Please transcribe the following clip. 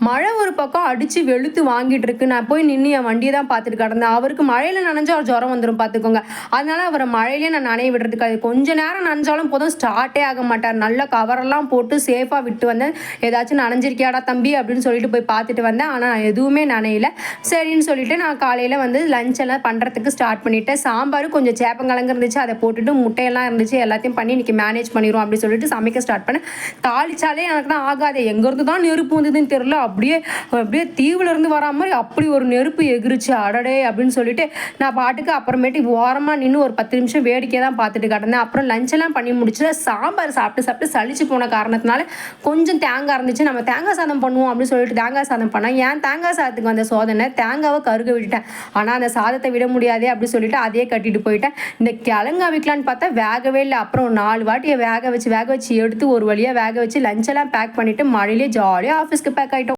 மழை ஒரு பக்கம் அடிச்சு வெளுத்து வாங்கிட்டு இருக்கு. நான் போய் நின்னு என் வண்டிய தான் பார்த்துட்டு கிடந்தேன். அவருக்கு மழையில நனைஞ்சா ஒரு ஜுரம் வந்துரும் பார்த்துக்கோங்க. அதனால அவர மழையிலயே நான் நனைய விடுறதுக்கு கொஞ்ச நேரம் நனைஞ்சாலும் போதும் ஸ்டார்ட்டே ஆக மாட்டார். நல்ல கவரெல்லாம் போட்டு சேஃபா விட்டு வந்தேன். ஏதாச்சும் நனைஞ்சிருக்கியாடா தம்பி அப்படின்னு சொல்லிட்டு போய் பார்த்துட்டு வந்தேன். ஆனா நான் எதுவுமே நனையல. சரின்னு சொல்லிட்டு நான் காலையில வந்து லஞ்ச் எல்லாம் பண்றதுக்கு ஸ்டார்ட் பண்ணிட்டேன். சாம்பார் கொஞ்சம் சேப்பங்கிழங்கு இருந்துச்சு. அதை போட்டுட்டு முட்டையெல்லாம் இருந்துச்சு. எல்லாத்தையும் பண்ணி இன்னைக்கு மேனேஜ் பண்ணிடுவோம் அப்படின்னு சொல்லிட்டு சமைக்க ஸ்டார்ட் பண்ணேன். தாளிச்சாலே எனக்கு தான் ஆகாது. எங்கேருந்து தான் நெருப்பு வந்ததுன்னு தெரியல. அப்படியே அப்படியே தீவுல இருந்து வரா மாதிரி அப்படி ஒரு நெருப்பு எகிருச்சு. அடடே அப்படின்னு சொல்லிட்டு நான் பாட்டுக்கு அப்புறமேட்டு ஓரமாக நின்று ஒரு 10 நிமிஷம் வேடிக்கையை தான் பார்த்துட்டு கிடந்தேன். அப்புறம் லஞ்ச் எல்லாம் பண்ணி முடிச்சுட்டு சாம்பார் சாப்பிட்டு சாப்பிட்டு சளிச்சு போன காரணத்தினால கொஞ்சம் தேங்காய் இருந்துச்சு. நம்ம தேங்காய் சாதம் பண்ணுவோம் அப்படின்னு சொல்லிட்டு தேங்காய் சாதம் பண்ணேன். ஏன் தேங்காய் சாதத்துக்கு வந்த சோதனை தேங்காவை கருக விட்டுட்டேன். ஆனால் அந்த சாதத்தை விட முடியாதே அப்படின்னு சொல்லிட்டு அதையே கட்டிட்டு போயிட்டேன். இந்த கிழங்கா வைக்கலான்னு பார்த்தா வேகவே இல்லை. அப்புறம் 4 வாட்டியை வேக வச்சு எடுத்து ஒரு வழியாக வேக வச்சு லஞ்செல்லாம் பேக் பண்ணிட்டு மழையிலே ஜாலியாக ஆஃபீஸ்க்கு பேக் ஆகிட்டோம்.